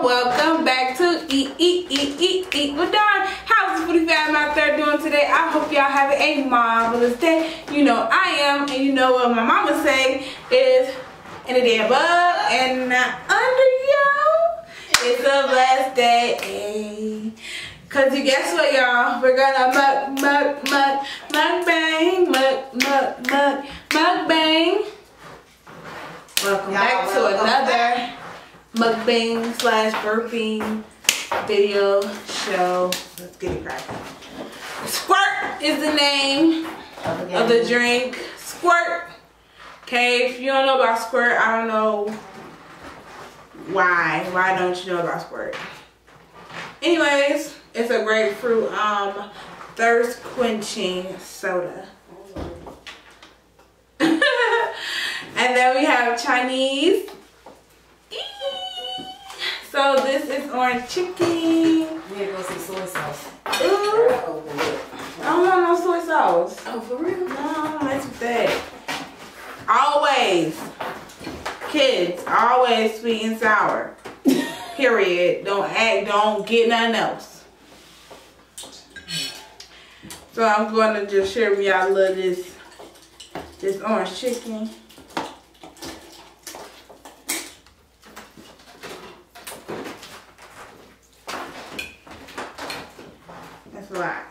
welcome back to Eat with Dawn. How's the foodie fam out there doing today? I hope y'all having a marvelous day. You know I am, and you know what my mama say is in a day above and not under you. It's a blessed day. Cause you guess what, y'all? We're gonna mukbang. Welcome back to another mukbang / burping video show. Let's get it cracking. Squirt is the name of the drink. Squirt. Okay, if you don't know about squirt, I don't know why. Why don't you know about squirt? Anyways, it's a grapefruit thirst quenching soda. And then we have Chinese. So this is orange chicken. We need to go see soy sauce. Ooh. I don't want no soy sauce. Oh, for real? No, I don't mess with that. Always. Kids, always sweet and sour. Period. Don't get nothing else. So I'm going to just share with y'all a little this orange chicken. That's a lot.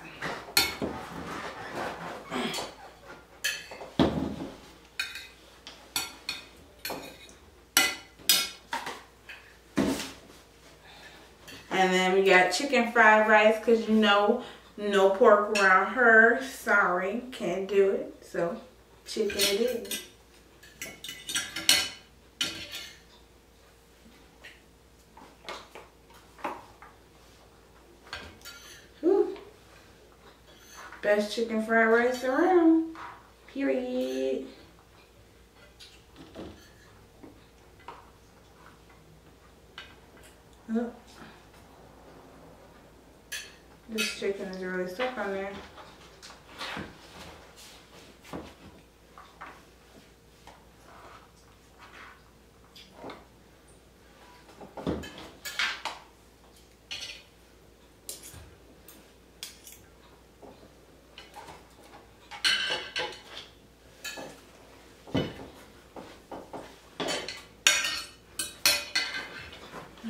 And then we got chicken fried rice, because you know, no pork around her. Sorry, can't do it. So, chicken it is. Whew. Best chicken fried rice around. Period. Oh. This chicken is really stuck on there.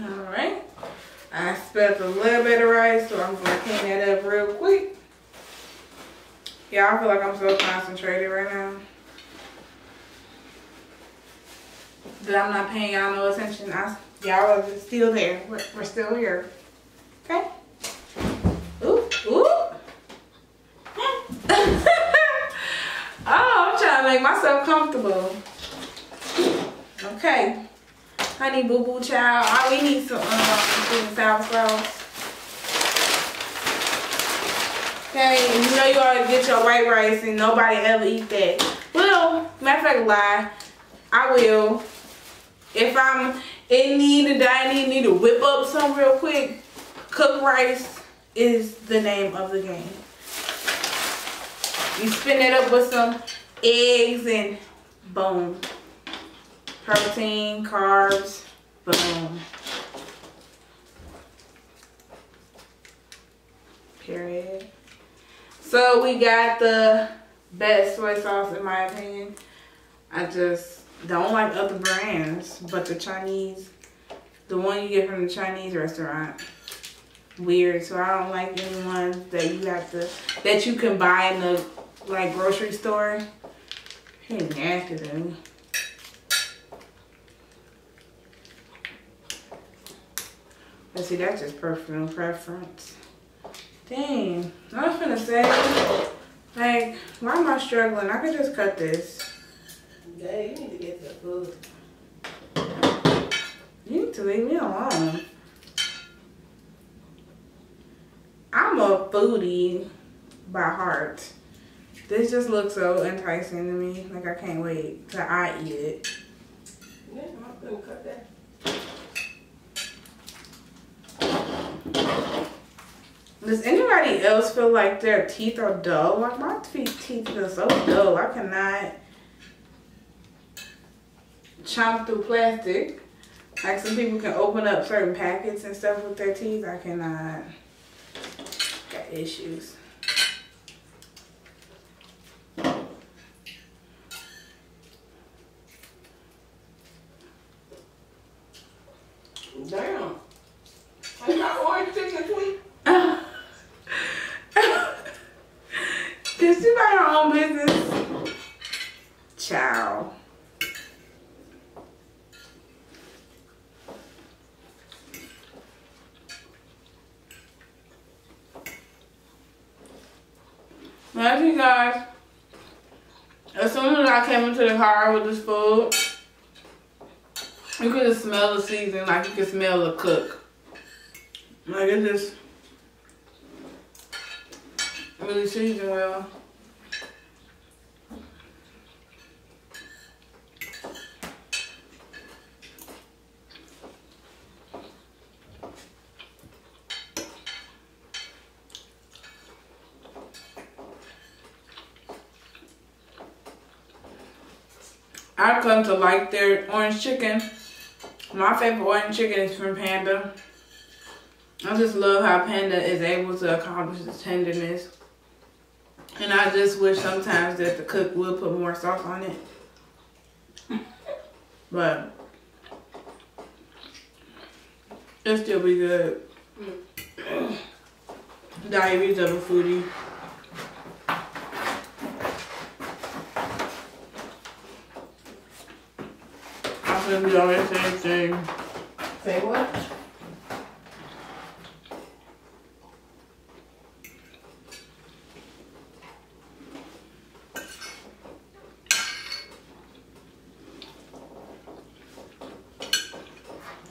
Alright. I spilled a little bit of rice, so I'm going to clean that up real quick. Yeah, I feel like I'm so concentrated right now that I'm not paying y'all no attention. Y'all are still there. We're still here. Okay? Ooh, ooh. Oh, I'm trying to make myself comfortable. Okay. Honey boo boo child. Oh, we need some sweet and sour sauce. Okay, you know you always get your white rice and nobody ever eat that. Well, matter of fact, lie. I will. If I'm in need of dining, need to whip up some real quick, cooked rice is the name of the game. You spin it up with some eggs and boom. Protein, carbs, boom. Period. So we got the best soy sauce in my opinion. I just don't like other brands, but the Chinese, the one you get from the Chinese restaurant, weird. So I don't like any ones that you can buy in the like grocery store. It's nasty to me. But see, that's just personal preference. Dang, I was finna say, like, why am I struggling? I could just cut this. Yeah, you need to get the food. You need to leave me alone. I'm a foodie by heart. This just looks so enticing to me. Like, I can't wait till I eat it. Yeah, I'm gonna cut that. Does anybody else feel like their teeth are dull? Like my teeth feel so dull. I cannot chomp through plastic. Like some people can open up certain packets and stuff with their teeth. I cannot. Got issues. Damn. I got orange chicken tweet. Did she mind her own business? Ciao. Love you guys. As soon as I came into the car with this food, you could just smell the seasoning, like you could smell the cook. Like it just really seasoned well. I've come to like their orange chicken. My favorite orange chicken is from Panda. I just love how Panda is able to accomplish the tenderness. And I just wish sometimes that the cook would put more sauce on it. But it'll still be good. Diaries of a foodie. I'm gonna do all the same thing. Say what?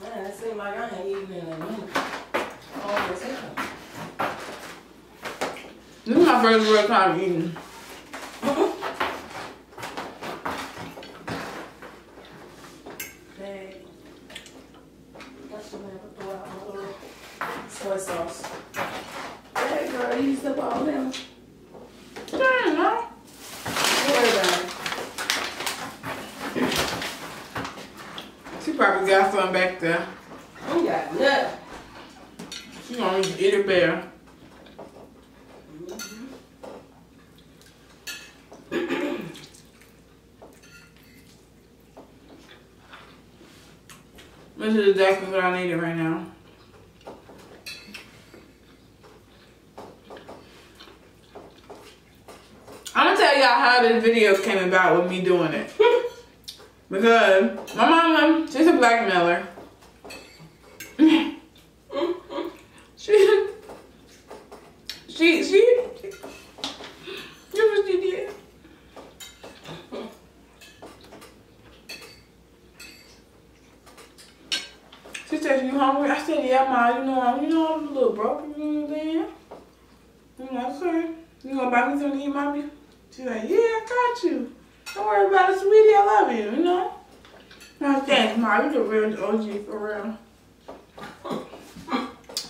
Man, it seems like I ain't eating in a minute. All this here. This is my first real time eating. Soy sauce. Hey girl, you used up all them. Damn, no. Don't worry about it. She probably got some back there. I ain't got nothing. She gonna eat it bare. This is exactly what I needed right now. I'm gonna tell y'all how this video came about with me doing it. Because my mama, she's a blackmailer. You know what she did? She said, "You hungry?" I said, "Yeah, ma. You know I'm a little broke. You know what I'm saying?" I'm like, "Okay. You gonna buy me something to eat, mommy?" She's like, "Yeah, I got you. Don't worry about it, sweetie. I love you. You know." I was thanks, ma. You the real OG for real.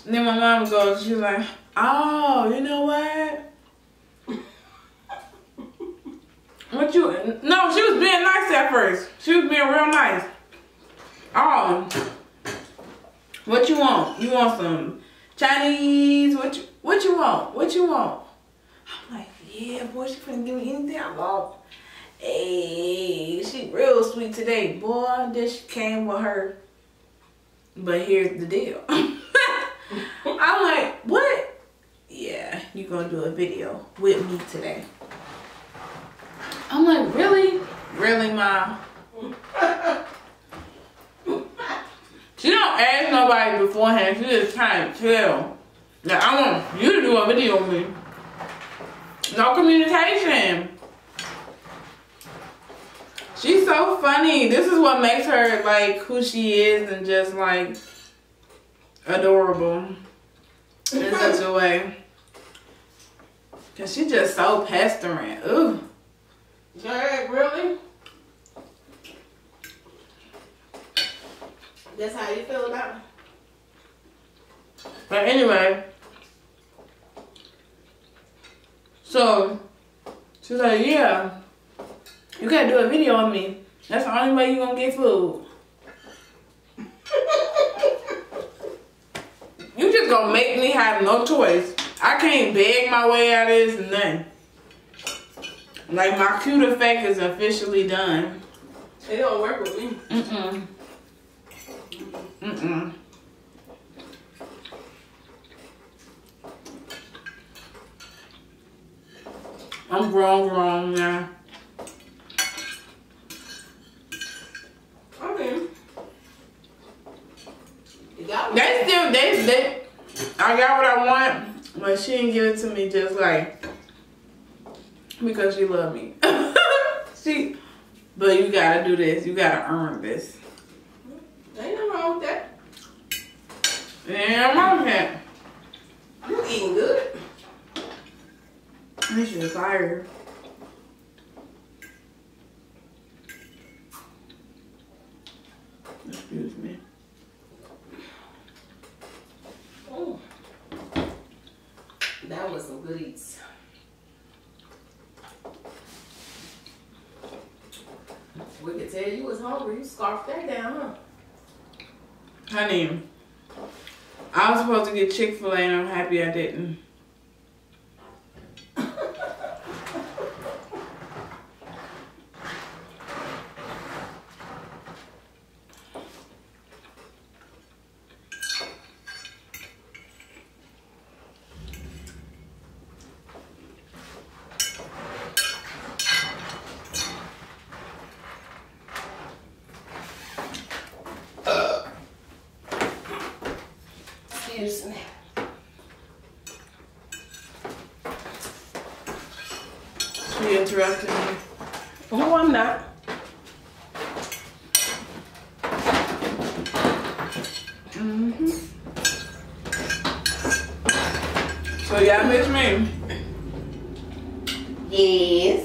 And then my mom goes, she's like, "Oh, you know what? What you?" No, she was being nice at first. She was being real nice. What you want? You want some Chinese? What you want? What you want? I'm like, yeah, boy, she couldn't give me anything I want. Hey, she real sweet today, boy. Then she came with her. But here's the deal. I'm like, what? Yeah, you gonna do a video with me today. I'm like, really? Really, Ma? She don't ask nobody beforehand. She just trying to tell. Like, I want you to do a video with me. No communication. She's so funny. This is what makes her like who she is and just like adorable in such a way. Cause she's just so pestering. Ooh. Jared, really? That's how you feel about it? But anyway, so she's like, yeah, you gotta do a video on me. That's the only way you're gonna get food. gonna make me have no choice. I can't beg my way out of this, nothing. Like, my cute effect is officially done. It don't work with me. I'm grown now. Okay. I got what I want, but she didn't give it to me just like because she loved me. But you gotta do this. You gotta earn this. Ain't nothing wrong with that. Yeah, I'm wrong with that. You eating good. This is fire. Excuse me. Oh, that was some good eats. We could tell you was hungry. You scarfed that down, huh? Honey, I was supposed to get Chick-fil-A and I'm happy I didn't. Excuse me. She interrupted me. No, I'm not. So y'all miss me? Yes.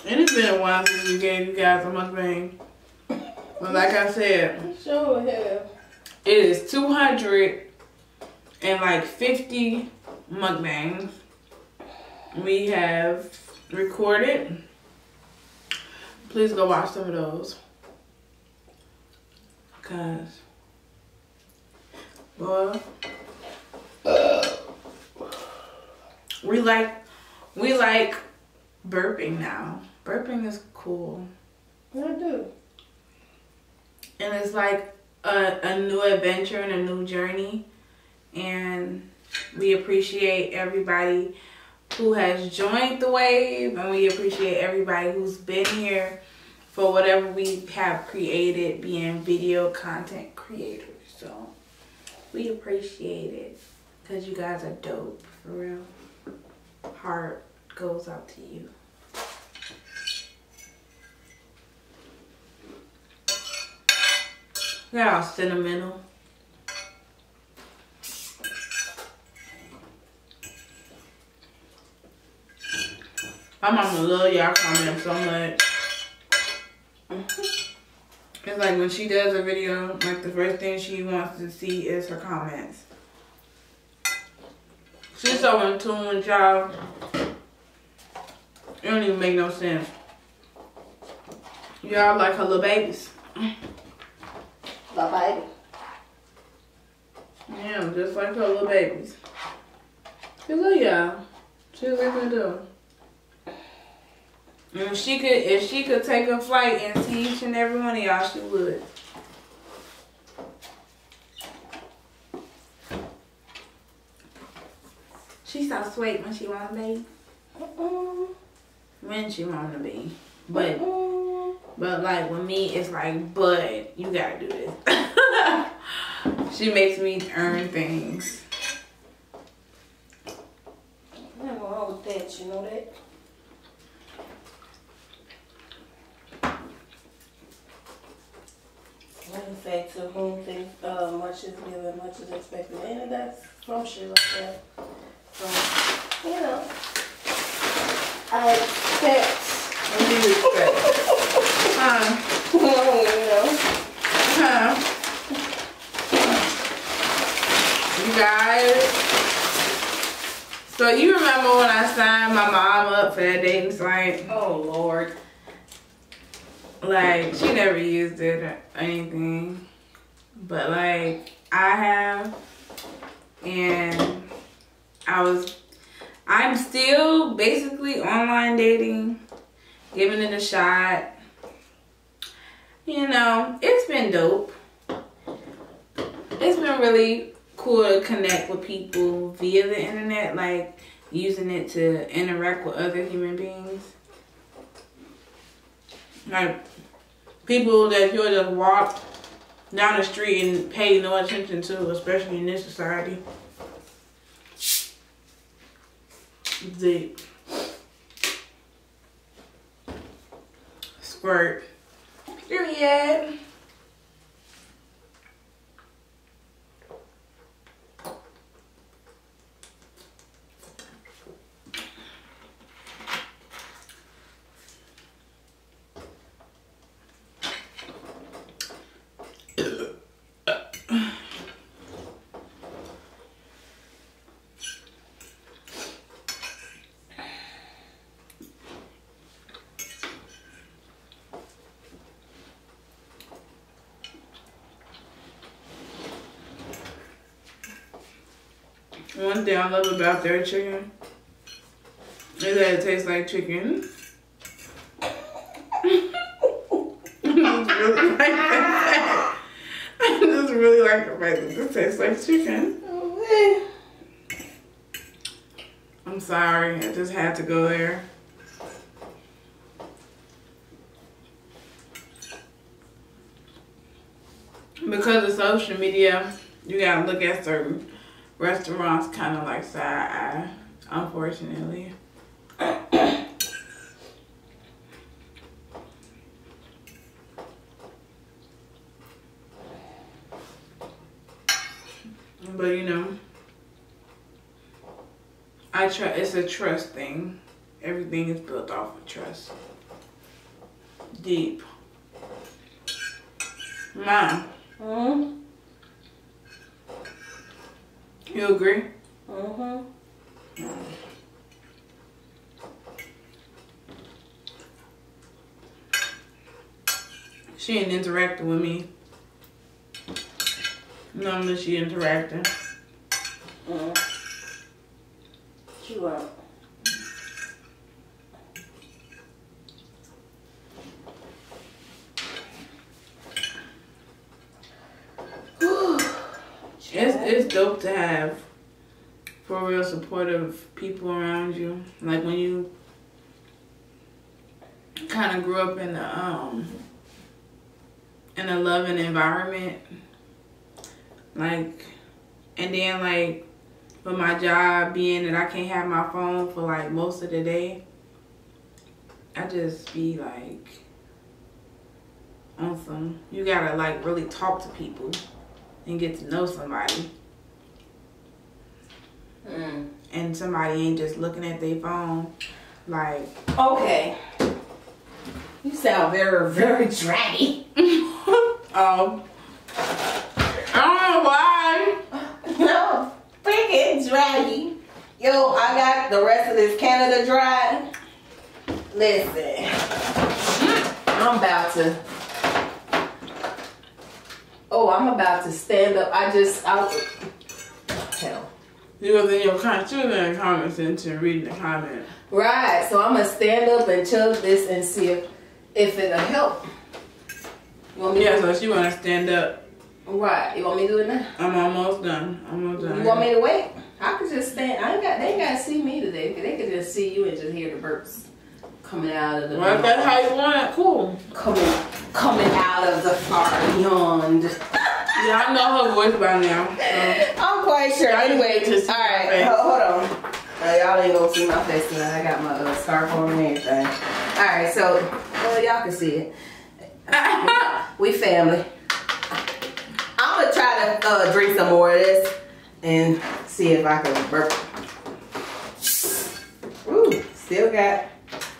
And it's been a while since we gave you guys a mukbang. But like I said, Sure have. it is 250 mukbangs we have recorded. Please go watch some of those. Cause, boy, we like burping now. Burping is cool. I do. And it's like a new adventure and a new journey. And we appreciate everybody who has joined the wave. And we appreciate everybody who's been here for whatever we have created, being video content creators. So we appreciate it because you guys are dope, for real. Heart goes out to you. They're all sentimental. My mama love y'all comments so much. It's like when she does a video, like the first thing she wants to see is her comments. She's so in tune with y'all. It don't even make no sense. Y'all like her little babies. Bye bye. Yeah, just like her little babies. She love y'all. She really do. And if she could take a flight and see each and every one of y'all, she would. She's so sweet when she wanna be. When she wanna be. But like with me, it's like, but you gotta do this. She makes me earn things. Nothing wrong with that, you know that? In fact, to whom things, much is given, much is expected. And that's from shit like that. So, you know, I expect What do you expect? You guys. So you remember when I signed my mom up for that dating site? Oh Lord. Like, she never used it or anything. But like, I have. And I'm still basically online dating, giving it a shot. You know, it's been dope. It's been really cool to connect with people via the internet, like using it to interact with other human beings. Like people that you'll just walk down the street and pay no attention to, especially in this society. Deep. Squirt. Period. One thing I love about their chicken is that it tastes like chicken. I just really like the fact that this tastes like chicken. I'm sorry, I just had to go there. Because of social media, you gotta look at certain restaurants kind of like side eye, unfortunately. But you know, it's a trust thing. Everything is built off of trust. Deep. Mom. Mm-hmm. You agree? Mm-hmm. She ain't interacting with me. Normally she interacting. She won't. It's dope to have for real supportive people around you. Like when you kind of grew up in a loving environment. Like, and then like with my job being that I can't have my phone for like most of the day, I just be like on some, you gotta like really talk to people and get to know somebody. And somebody ain't just looking at their phone like. Okay. You sound very, very draggy. I don't know why. No, freaking draggy. Yo, I got the rest of this Canada Dry. Listen, I'm about to stand up. Hell. You was in your comment, you was in the comment section reading the comment. Right, so I'm gonna stand up and chug this and see if it'll help. You want me so she wanna stand up. Right, you want me to do it now? I'm almost done. You want me to wait? I could just stand. They ain't gotta see me today. They could just see you and just hear the burps coming out of the. Well, if that's how you want it, cool. Coming out of the far beyond. Yeah, I know her voice by now. I'm quite sure. Anyway, alright, hold on. Y'all ain't gonna see my face tonight. I got my scarf on and everything. Alright, so, y'all can see it. We family. I'm gonna try to drink some more of this and see if I can burp. Ooh, still got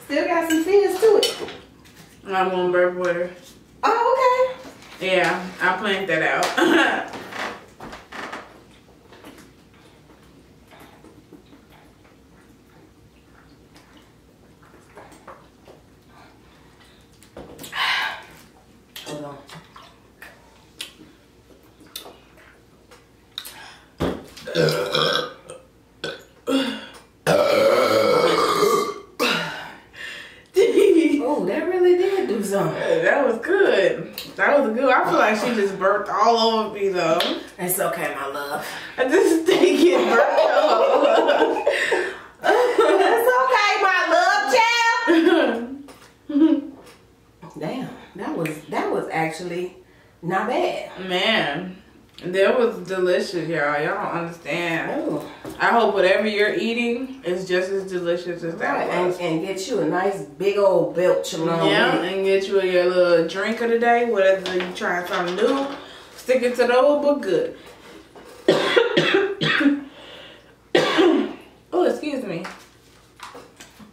Still got some fizz to it. I'm gonna burp water. Oh, okay. Yeah, I planned that out. Hold on. Oh, that really did do something. That was good. That was good. I feel like she just burped all over me though. It's okay, my love. I just think it burped all over. It's okay, my love, child. Damn, that was actually not bad. Man, that was delicious, y'all. Y'all don't understand. Ooh. I hope whatever you're eating is just as delicious as that was. And get you a nice big old belch along. Yeah, and get you your little drink of the day. Whether you trying something new, stick it to the old, but good. Oh, excuse me.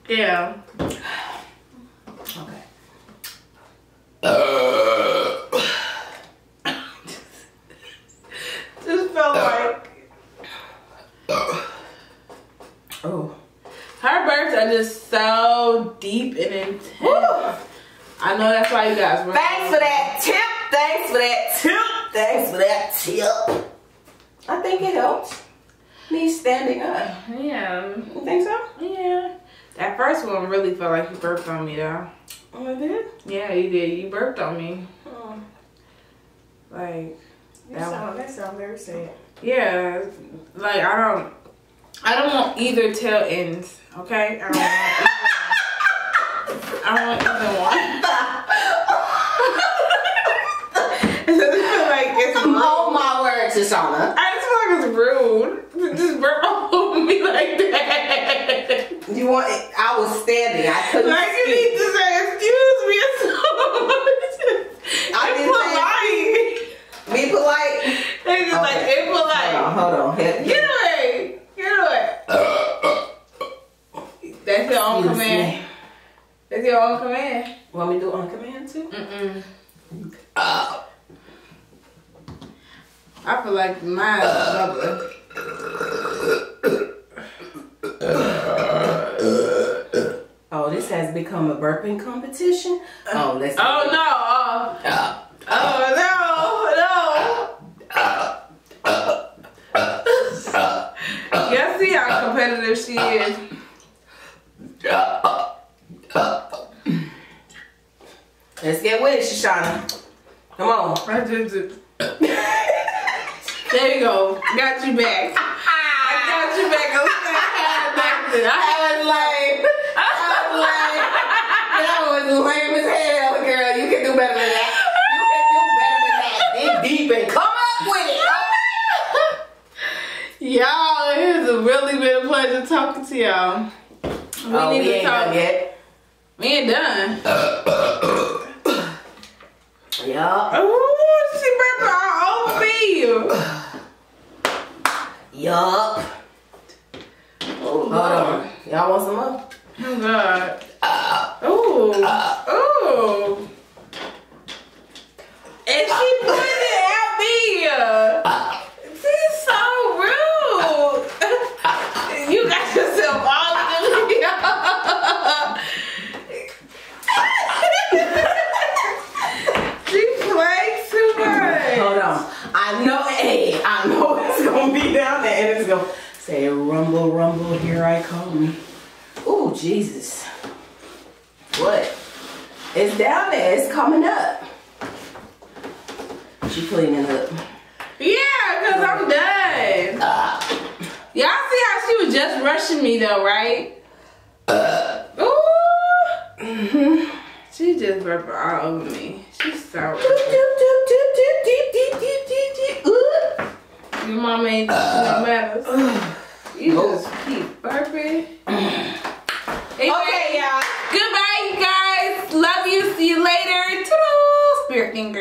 Yeah. Okay. Just felt like. Oh. Her burps are just so deep and intense. Woo. I know that's why you guys were. Thanks for that tip. Thanks for that tip. Thanks for that tip. I think it helps. Me standing up. Yeah. You think so? Yeah. That first one really felt like you burped on me though. Oh, I did? Yeah, you did. You burped on me. Oh. Like That sounds very sad. yeah. Like I don't want either tail ends. Okay? I don't want either one. feel like it's rude. Oh my word, Shoshana. I just feel like it's rude to just burp all over me like that. You want it? I was standing. I couldn't Like you speak. need to say excuse me or something. Be polite. It's just like impolite. Hold on. Get away. Get away. That's your own command. That's your own command. Want me to do it on command too? I feel like mine is bubbling. Oh, this has become a burping competition. Oh, let's. Oh no! Oh no! Y'all see how competitive she is. Let's get with it, Shoshana. Come on. There you go. Got you back. I got you back. That was lame as hell, girl. You can do better than that. You can do better than that. Dig deep and come up with it. Y'all, it has really been a pleasure talking to y'all. We need to talk. Yet. We ain't done. Yeah. Ooh, she burping all over me. Yup. Oh, hold on. Y'all want some more? Oh, God. Ooh. Ooh. And she put it at me. She's so rude. You got yourself all in the video. She played too much. Hold on. I know it's going to be down there and it's going to say, rumble, rumble, here I come. Ooh, Jesus. What? It's down there. It's coming up. She cleaning up. Yeah, because I'm done. Y'all see how she was just rushing me though, right? Ooh. She just burped all over me. She's so Your mama ain't no matters. You just keep burping. Okay, y'all. Goodbye, you guys. Love you. See you later. Toodles. Spirit finger.